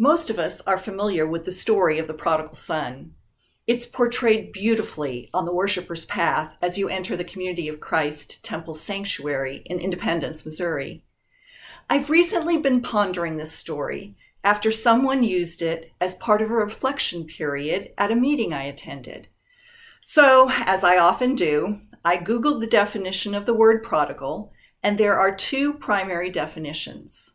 Most of us are familiar with the story of the prodigal son. It's portrayed beautifully on the Worshipper's Path as you enter the Community of Christ Temple Sanctuary in Independence, Missouri. I've recently been pondering this story after someone used it as part of a reflection period at a meeting I attended. So, as I often do, I Googled the definition of the word prodigal, and there are two primary definitions.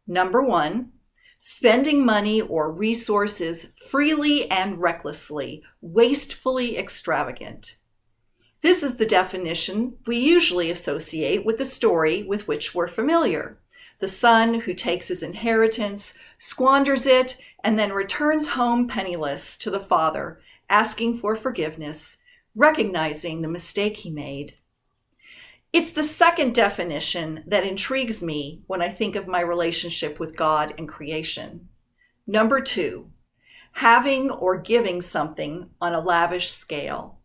Number one, spending money or resources freely and recklessly, wastefully extravagant. This is the definition we usually associate with the story with which we're familiar. The son who takes his inheritance, squanders it, and then returns home penniless to the father, asking for forgiveness, recognizing the mistake he made. It's the second definition that intrigues me when I think of my relationship with God and creation. Number two, having or giving something on a lavish scale.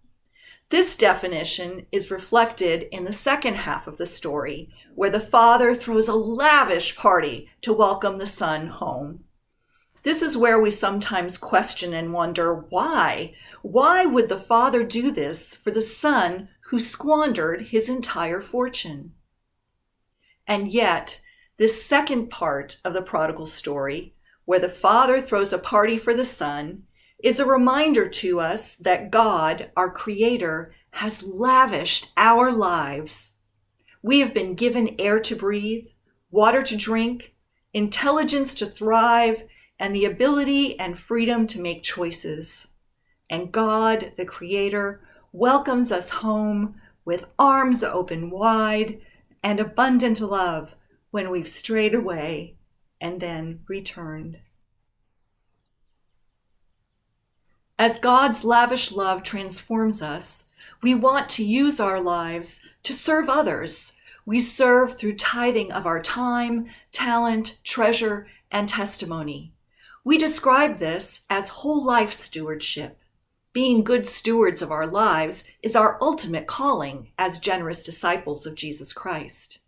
This definition is reflected in the second half of the story, where the father throws a lavish party to welcome the son home. This is where we sometimes question and wonder why. Why would the father do this for the son who squandered his entire fortune? And yet, this second part of the prodigal story, where the father throws a party for the son, is a reminder to us that God, our Creator, has lavished our lives. We have been given air to breathe, water to drink, intelligence to thrive, and the ability and freedom to make choices. And God, the Creator, welcomes us home with arms open wide and abundant love when we've strayed away and then returned. As God's lavish love transforms us, we want to use our lives to serve others. We serve through tithing of our time, talent, treasure, and testimony. We describe this as whole life stewardship. Being good stewards of our lives is our ultimate calling as generous disciples of Jesus Christ.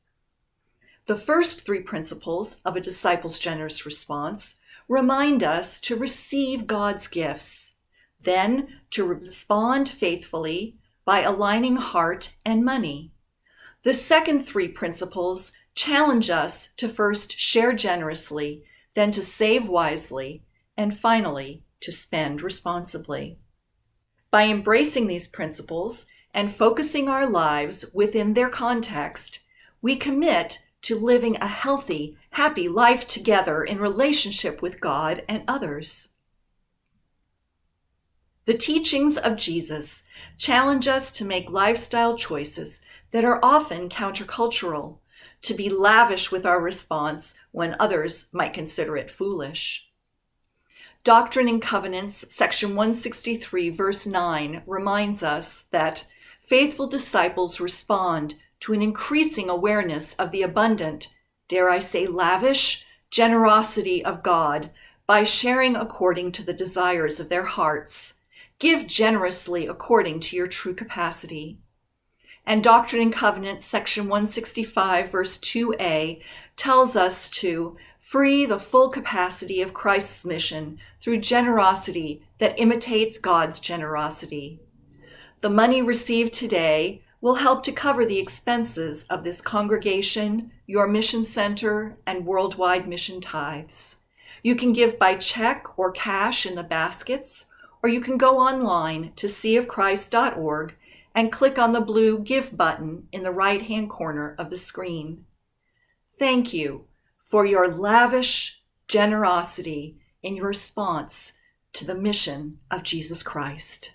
The first three principles of a disciple's generous response remind us to receive God's gifts, then to respond faithfully by aligning heart and money. The second three principles challenge us to first share generously, then to save wisely, and finally to spend responsibly. By embracing these principles and focusing our lives within their context, we commit to living a healthy, happy life together in relationship with God and others. The teachings of Jesus challenge us to make lifestyle choices that are often countercultural, to be lavish with our response when others might consider it foolish. Doctrine and Covenants, section 163, verse 9, reminds us that faithful disciples respond to an increasing awareness of the abundant, dare I say lavish, generosity of God by sharing according to the desires of their hearts. Give generously according to your true capacity. And Doctrine and Covenants, section 165, verse 2a, tells us to free the full capacity of Christ's mission through generosity that imitates God's generosity. The money received today will help to cover the expenses of this congregation, your mission center, and worldwide mission tithes. You can give by check or cash in the baskets, or you can go online to seaofchrist.org and click on the blue Give button in the right-hand corner of the screen. Thank you for your lavish generosity in your response to the mission of Jesus Christ.